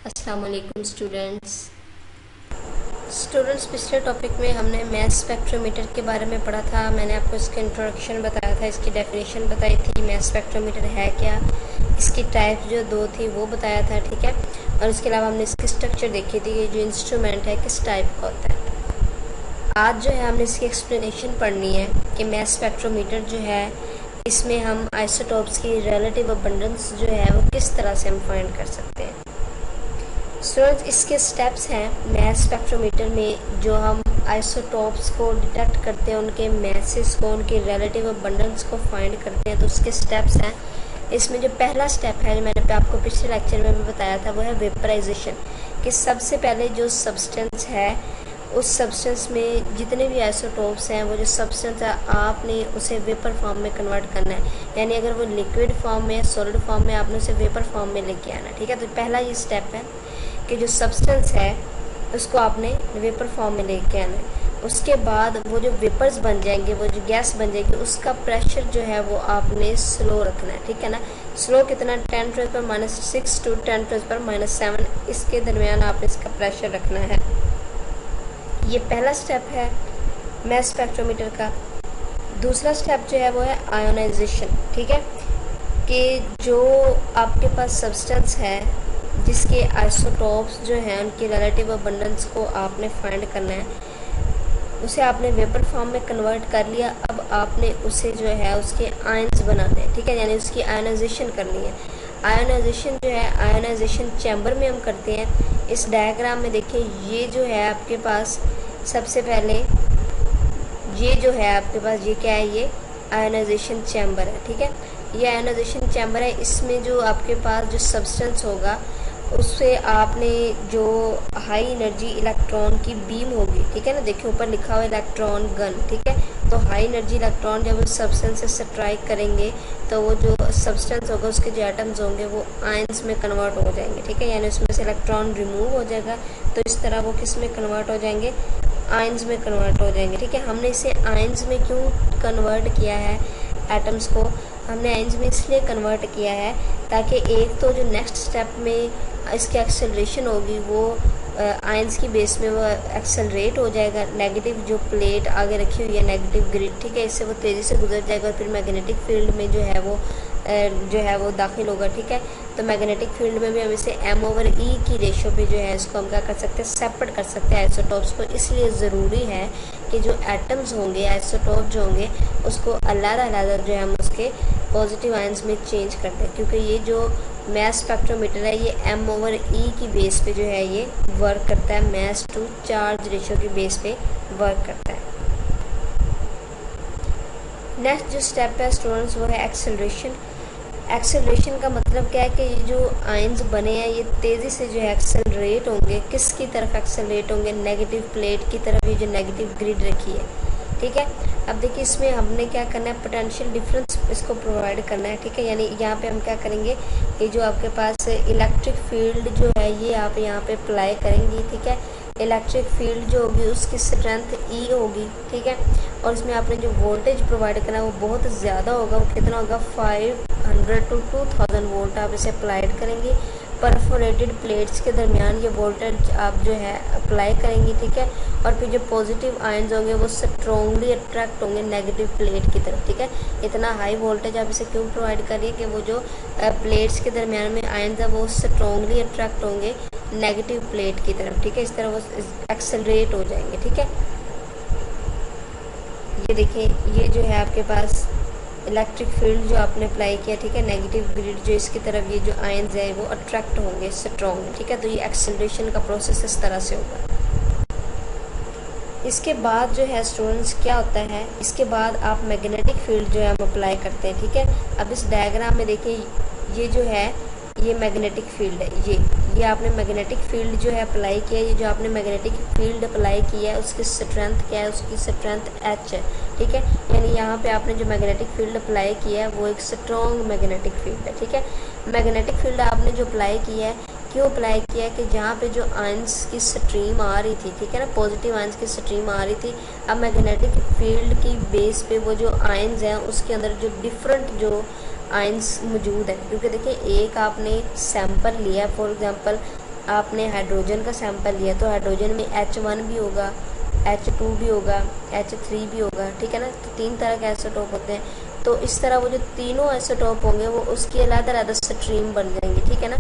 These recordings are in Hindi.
अस्सलाम वालेकुम स्टूडेंट्स पिछले टॉपिक में हमने मैस स्पेक्ट्रोमीटर के बारे में पढ़ा था। मैंने आपको इसका इंट्रोडक्शन बताया था, इसकी डेफिनेशन बताई थी, मैस स्पेक्ट्रोमीटर है क्या, इसकी टाइप जो दो थी वो बताया था, ठीक है। और इसके अलावा हमने इसकी स्ट्रक्चर देखी थी कि जो इंस्ट्रूमेंट है किस टाइप का होता है। आज जो है हमने इसकी एक्सप्लेनेशन पढ़नी है कि मैस स्पेक्ट्रोमीटर जो है इसमें हम आइसोटोप्स की रिलेटिव अबंडेंस जो है वो किस तरह से हम फाइंड कर सकते हैं। स्टूडेंट्स इसके स्टेप्स हैं मैस स्पेक्ट्रोमीटर में, जो हम आइसोटोप्स को डिटेक्ट करते हैं, उनके मैसेस को, उनके रिलेटिव अबंडेंस को फाइंड करते हैं, तो उसके स्टेप्स हैं। इसमें जो पहला स्टेप है जो मैंने आपको पिछले लेक्चर में भी बताया था वो है वेपराइजेशन, कि सबसे पहले जो सब्सटेंस है उस सब्सटेंस में जितने भी आइसोटोप्स हैं वो जो सब्सटेंस है आपने उसे वेपर फॉर्म में कन्वर्ट करना है। यानी अगर वो लिक्विड फॉर्म में, सॉलिड फॉर्म में, आपने उसे वेपर फॉर्म में लेके आना है, ठीक है। तो पहला ये स्टेप है कि जो सब्सटेंस है उसको आपने वेपर फॉर्म में लेके आना है। उसके बाद वो जो वेपर्स बन जाएंगे, वो जो गैस बन जाएगी, उसका प्रेशर जो है वो आपने स्लो रखना है, ठीक है ना। स्लो कितना, 10⁻⁻⁶ to 10⁻⁻⁷, इसके दरमियान आपने इसका प्रेशर रखना है। ये पहला स्टेप है मैस स्पेक्ट्रोमीटर का। दूसरा स्टेप जो है वो है आयोनाइजेशन, ठीक है, कि जो आपके पास सब्सटेंस है जिसके आइसोटोप्स जो हैं उनकी रिलेटिव अबंडेंस को आपने फाइंड करना है, उसे आपने वेपर फॉर्म में कन्वर्ट कर लिया। अब आपने उसे जो है उसके आयंस बनाने हैं, ठीक है, यानी उसकी आयोनाइजेशन करनी है। आयोनाइजेशन जो है आयोनाइजेशन चैम्बर में हम करते हैं। इस डायग्राम में देखिए, ये जो है आपके पास सबसे पहले ये जो है आपके पास ये क्या है, ये आयोनाइजेशन चैम्बर है, ठीक है। ये आयोनाइजेशन चैम्बर है। इसमें जो आपके पास जो सब्सटेंस होगा उससे आपने जो हाई एनर्जी इलेक्ट्रॉन की बीम होगी, ठीक है ना, देखिए ऊपर लिखा हुआ इलेक्ट्रॉन गन, ठीक है। तो हाई एनर्जी इलेक्ट्रॉन जब उस सब्सटेंस से स्ट्राइक करेंगे तो वो जो सब्सटेंस होगा उसके जो एटम्स होंगे वो आयंस में कन्वर्ट हो जाएंगे, ठीक है, यानी उसमें से इलेक्ट्रॉन रिमूव हो जाएगा। तो इस तरह वो किस में कन्वर्ट हो जाएंगे, आयंस में कन्वर्ट हो जाएंगे, ठीक है। हमने इसे आयंस में क्यों कन्वर्ट किया है, एटम्स को हमने आयंस में इसलिए कन्वर्ट किया है ताकि एक तो जो नेक्स्ट स्टेप में इसकी एक्सेलरेशन होगी वो आयंस की बेस में वो एक्सेलरेट हो जाएगा। नेगेटिव जो प्लेट आगे रखी हुई है, नेगेटिव ग्रिड, ठीक है, इससे वो तेज़ी से गुजर जाएगा और फिर मैग्नेटिक फील्ड में जो है वो दाखिल होगा, ठीक है। तो मैग्नेटिक फील्ड में भी हम इसे m/e की रेशो पे जो है इसको हम क्या कर सकते हैं, सेपरेट कर सकते हैं आइसोटोप्स को। इसलिए ज़रूरी है कि जो एटम्स होंगे, आइसोटोप जो होंगे, उसको अलग-अलग जो है हम उसके पॉजिटिव आयंस में चेंज कर दें, क्योंकि ये जो मैस स्पेक्ट्रोमीटर है ये m/e की बेस पे जो है ये वर्क करता है, मैस टू चार्ज रेशो की बेस पे वर्क करता है। नेक्स्ट जो स्टेप है स्टूडेंट्स वो है एक्सेलरेशन। एक्सेलरेशन का मतलब क्या है कि ये जो आयंस बने हैं ये तेज़ी से जो है एक्सेलरेट होंगे। किसकी तरफ एक्सेलरेट होंगे, नेगेटिव प्लेट की तरफ, ये जो नेगेटिव ग्रिड रखी है, ठीक है। अब देखिए इसमें हमने क्या करना है, पोटेंशियल डिफरेंस इसको प्रोवाइड करना है, ठीक है। यानी यहाँ पे हम क्या करेंगे, ये जो आपके पास इलेक्ट्रिक फील्ड जो है ये आप यहाँ पे अप्लाई करेंगे, ठीक है। इलेक्ट्रिक फील्ड जो होगी उसकी स्ट्रेंथ E होगी, ठीक है। और इसमें आपने जो वोल्टेज प्रोवाइड करना है वो बहुत ज़्यादा होगा। वो कितना होगा, 500 to 2000 वोल्ट आप इसे अप्लाइड करेंगे। परफोरेटेड प्लेट्स के दरमियान ये वोल्टेज आप जो है अप्लाई करेंगे, ठीक है। और फिर जो पॉजिटिव आयंस होंगे वो स्ट्रॉन्गली अट्रैक्ट होंगे नेगेटिव प्लेट की तरफ, ठीक है। इतना हाई वोल्टेज आप इसे क्यों प्रोवाइड करिए कि वो जो प्लेट्स के दरमियान में आयंस है वो स्ट्रॉन्गली अट्रैक्ट होंगे नेगेटिव प्लेट की तरफ, ठीक है। इस तरह वो एक्सेलरेट हो जाएंगे, ठीक है। ये देखिए, ये जो है आपके पास इलेक्ट्रिक फील्ड जो आपने अप्लाई किया, ठीक है, नेगेटिव ग्रिड जो इसकी तरफ ये जो आयंस है वो अट्रैक्ट होंगे स्ट्रॉन्ग, ठीक है। तो ये एक्सेलरेशन का प्रोसेस इस तरह से होगा। इसके बाद जो है स्टूडेंट्स क्या होता है, इसके बाद आप मैग्नेटिक फील्ड जो है हम अप्लाई करते हैं, ठीक है। अब इस डायग्राम में देखिए, ये जो है ये मैग्नेटिक फील्ड है, ये आपने मैग्नेटिक फील्ड जो है अप्लाई किया। ये जो आपने मैग्नेटिक फील्ड अप्लाई किया है उसकी स्ट्रेंथ क्या है, उसकी स्ट्रेंथ H है, ठीक है। यानी यहाँ पे आपने जो मैग्नेटिक फील्ड अप्लाई किया है वो एक स्ट्रॉन्ग मैग्नेटिक फील्ड है, ठीक है। मैग्नेटिक फील्ड आपने जो अप्लाई किया है क्यों अप्लाई किया है कि जहाँ पे जो आयंस की स्ट्रीम आ रही थी, ठीक है ना, पॉजिटिव आयंस की स्ट्रीम आ रही थी, अब मैग्नेटिक फील्ड की बेस पे वो जो आयंस हैं उसके अंदर जो डिफरेंट जो आयंस मौजूद है, क्योंकि देखिए एक आपने सैंपल लिया, फॉर एग्जांपल आपने हाइड्रोजन का सैंपल लिया तो हाइड्रोजन में H1 भी होगा, H2 भी होगा, H3 भी होगा, ठीक है ना। तो 3 तरह के आइसोटोप होते हैं। तो इस तरह वो जो तीनों आइसोटोप होंगे वो उसकी अलग-अलग स्ट्रीम बन जाएंगी, ठीक है ना।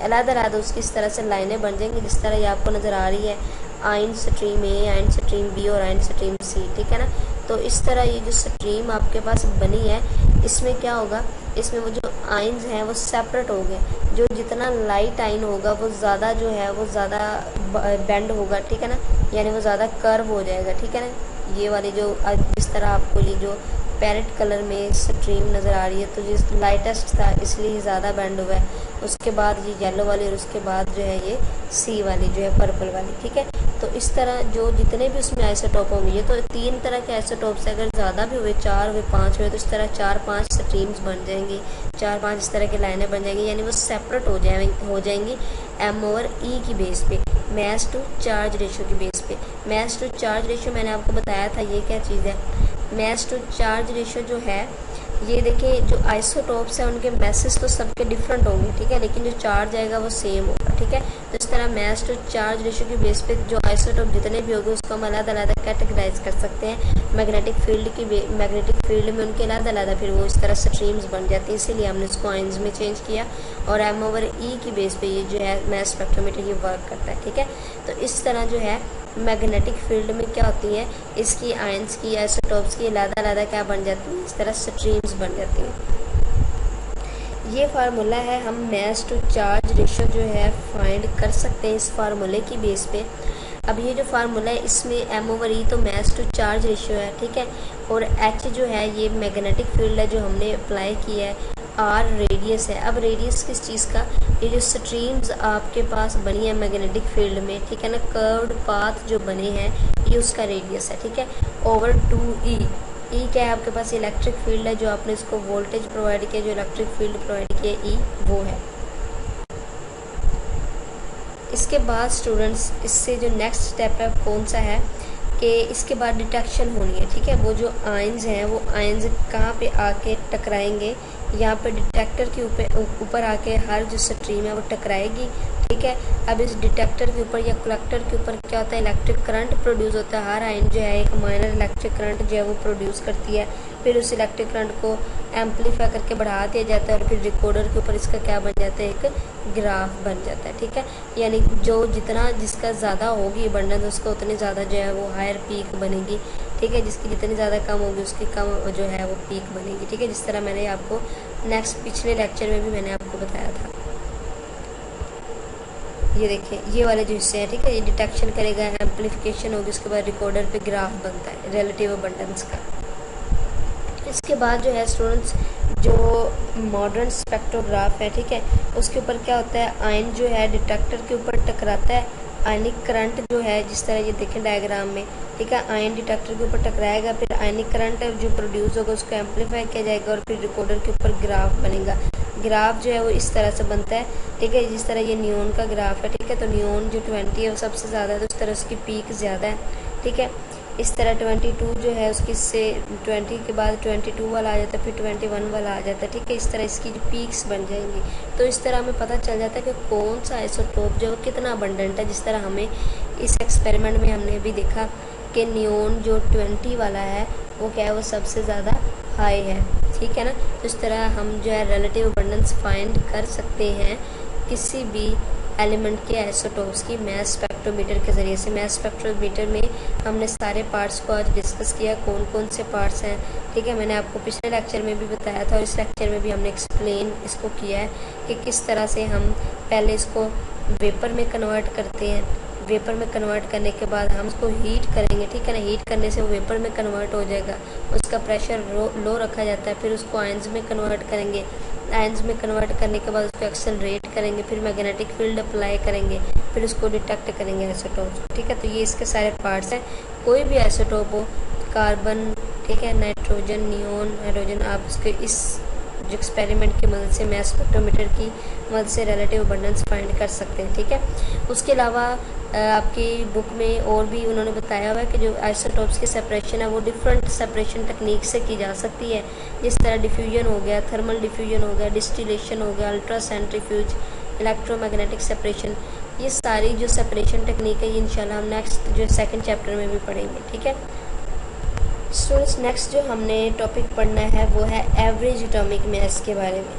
अलग-अलग उसकी इस तरह से लाइनें बन जाएंगी जिस तरह ये आपको नज़र आ रही है, आयन स्ट्रीम ए, आयन स्ट्रीम बी और आयन स्ट्रीम सी, ठीक है ना। तो इस तरह ये जो स्ट्रीम आपके पास बनी है इसमें क्या होगा, इसमें वो जो आयन्स हैं वो सेपरेट हो गए। जो जितना लाइट आयन होगा वो ज़्यादा जो है वो ज़्यादा बेंड होगा, ठीक है ना, यानी वो ज़्यादा कर्व हो जाएगा, ठीक है ना। ये वाली जो जिस तरह आपको ये जो पैरेट कलर में स्ट्रीम नज़र आ रही है तो जिस लाइटेस्ट था इसलिए ज़्यादा बैंड हुआ है। उसके बाद ये येलो वाली और उसके बाद जो है ये सी वाली जो है पर्पल वाली, ठीक है। तो इस तरह जो जितने भी उसमें आइसोटोप होंगे, ये तो 3 तरह के आइसोटोप से अगर ज़्यादा भी हुए, 4 हुए, 5 हुए, तो इस तरह 4-5 स्ट्रीम्स बन जाएंगी, 4-5 इस तरह की लाइनें बन जाएंगी, यानी वो सेपरेट हो जाएंगी M/E की बेस पे, मास टू चार्ज रेशो की बेस पे। मास टू चार्ज रेशो मैंने आपको बताया था ये क्या चीज़ है। मास टू चार्ज रेशो जो है ये देखिए, जो आइसोटोप्स हैं उनके मैसेज तो सबके डिफरेंट होंगे, ठीक है, लेकिन जो चार्ज आएगा वो सेम होगा, ठीक है। तो इस तरह मास टू चार्ज रेशो की बेस पे जो आइसोटोप जितने भी होंगे उसको हम अलग-अलग कैटेगराइज कर सकते हैं। मैग्नेटिक फील्ड में उनके अलग-अलग फिर वो इस तरह स्ट्रीम्स बन जाती हैं, इसीलिए हमने इसको आयंस में चेंज किया। और M/E की बेस पे ये जो है मास स्पेक्ट्रोमीटर ये वर्क करता है, ठीक है। तो इस तरह जो है मैग्नेटिक फील्ड में क्या होती है, इसकी आयंस की आइसोटोप्स की अलग-अलग क्या बन जाती है, इस तरह स्ट्रीम्स बन जाती हैं। ये फार्मूला है, हम मास टू चार्ज रेशो जो है फाइंड कर सकते हैं इस फार्मूले की बेस पे। अब ये जो फार्मूला है इसमें M/E तो मास टू चार्ज रेशो है, ठीक है, और H जो है ये मैग्नेटिक फील्ड है जो हमने अप्लाई किया है, R रेडियस है। अब रेडियस किस चीज़ का, ये जो स्ट्रीम्स आपके पास बनी है मैग्नेटिक फील्ड में, ठीक है ना, कर्व्ड पाथ जो बने हैं ये उसका रेडियस है, ठीक है, ओवर 2E। E क्या है आपके पास, इलेक्ट्रिक फील्ड है जो आपने इसको वोल्टेज प्रोवाइड किया, जो इलेक्ट्रिक फील्ड प्रोवाइड किया E वो है। इसके बाद स्टूडेंट्स इससे जो नेक्स्ट स्टेप है कौन सा है कि इसके बाद डिटेक्शन होनी है, ठीक है। वो जो आयंस हैं वो आयंस कहाँ पे आके टकराएंगे, यहाँ पे डिटेक्टर के ऊपर आके हर जो स्ट्रीम है वो टकराएगी, ठीक है। अब इस डिटेक्टर के ऊपर या कलेक्टर के ऊपर क्या होता है, इलेक्ट्रिक करंट प्रोड्यूस होता है। हर आयन जो है एक माइनर इलेक्ट्रिक करंट जो है वो प्रोड्यूस करती है, फिर उस इलेक्ट्रिक करंट को एम्पलीफाई करके बढ़ा दिया जाता है और फिर रिकॉर्डर के ऊपर इसका क्या बन जाता है, एक ग्राफ बन जाता है, ठीक है। यानी जो जितना जिसका ज़्यादा होगी अबंडेंस उसका उतनी ज़्यादा जो है वो हायर पीक बनेगी, ठीक है, जिसकी जितनी ज़्यादा कम होगी उसकी कम जो है वो पीक बनेगी, ठीक है। जिस तरह मैंने आपको पिछले लेक्चर में भी मैंने आपको बताया था। ये देखिए ये वाले जो हिस्से हैं, ठीक है, ये डिटेक्शन करेगा, एम्पलीफिकेशन होगी, उसके बाद रिकॉर्डर पे ग्राफ बनता है रिलेटिव अबंडेंस का। इसके बाद जो है स्टूडेंट्स जो मॉडर्न स्पेक्ट्रोग्राफ है, ठीक है, उसके ऊपर क्या होता है, आयन जो है डिटेक्टर के ऊपर टकराता है, आयनिक करंट जो है जिस तरह ये देखें डायग्राम में, ठीक है, आयन डिटेक्टर के ऊपर टकराएगा, फिर आयनिक करंट जो प्रोड्यूस होगा उसको एम्पलीफाई किया जाएगा और फिर रिकॉर्डर के ऊपर ग्राफ बनेगा। ग्राफ जो है वो इस तरह से बनता है, ठीक है, जिस तरह ये नियॉन का ग्राफ है, ठीक है, तो नियॉन जो 20 है वो सबसे ज़्यादा है तो इस तरह उसकी पीक ज़्यादा है, ठीक है। इस तरह 22 जो है उसकी से 20 के बाद 22 वाला आ जाता है, फिर 21 वाला आ जाता है, ठीक है। इस तरह इसकी जो पीक्स बन जाएंगी, तो इस तरह हमें पता चल जाता है कि कौन सा आइसोटोप जो कितना अबंडेंट है। जिस तरह हमें इस एक्सपेरिमेंट में हमने भी देखा कि नियॉन जो 20 वाला है वो क्या है, वो सबसे ज़्यादा हाई है, ठीक है ना। तो इस तरह हम जो है रिलेटिव अबंडेंस फाइंड कर सकते हैं किसी भी एलिमेंट के आइसोटोप्स की मास स्पेक्ट्रोमीटर के ज़रिए से। मास स्पेक्ट्रोमीटर में हमने सारे पार्ट्स को आज डिस्कस किया, कौन कौन से पार्ट्स हैं, ठीक है। मैंने आपको पिछले लेक्चर में भी बताया था और इस लेक्चर में भी हमने एक्सप्लेन इसको किया है कि किस तरह से हम पहले इसको वेपर में कन्वर्ट करते हैं। वेपर में कन्वर्ट करने के बाद हम उसको हीट करेंगे, ठीक है ना, हीट करने से वो वेपर में कन्वर्ट हो जाएगा, उसका प्रेशर लो रखा जाता है, फिर उसको आयंस में कन्वर्ट करेंगे, आयंस में कन्वर्ट करने के बाद उसको एक्सेलरेट करेंगे, फिर मैग्नेटिक फील्ड अप्लाई करेंगे, फिर उसको डिटेक्ट करेंगे आइसोटोप, ठीक है। तो ये इसके सारे पार्ट्स हैं। कोई भी आइसोटोप हो, कार्बन, ठीक है, नाइट्रोजन, नियॉन, हाइड्रोजन, आप उसके इस जो एक्सपेरिमेंट की मदद से मास स्पेक्ट्रोमीटर की मदद से रिलेटिव अबंडेंस फाइंड कर सकते हैं, ठीक है। उसके अलावा आपकी बुक में और भी उन्होंने बताया हुआ है कि जो आइसोटोप्स की सेपरेशन है वो डिफरेंट सेपरेशन टेक्निक से की जा सकती है, जिस तरह डिफ्यूजन हो गया, थर्मल डिफ्यूजन हो गया, डिस्टिलेशन हो गया, अल्ट्रा सेंट्रीफ्यूज, इलेक्ट्रोमैग्नेटिक सेपरेशन। ये सारी जो सेपरेशन टेक्निक है ये इंशाल्लाह हम नेक्स्ट जो सेकंड चैप्टर में भी पढ़ेंगे, ठीक है स्टूडेंट्स। नेक्स्ट जो हमने टॉपिक पढ़ना है वो है एवरेज एटॉमिक मास के बारे में।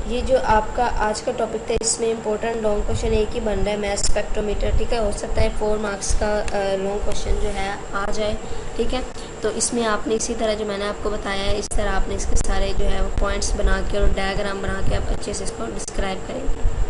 ये जो आपका आज का टॉपिक था इसमें इंपॉर्टेंट लॉन्ग क्वेश्चन एक ही बन रहा है, मास स्पेक्ट्रोमीटर, ठीक है। हो सकता है 4 मार्क्स का लॉन्ग क्वेश्चन जो है आ जाए, ठीक है। तो इसमें आपने इसी तरह जो मैंने आपको बताया है इस तरह आपने इसके सारे जो है वो पॉइंट्स बना के और डायग्राम बना के आप अच्छे से इसको डिस्क्राइब करेंगे।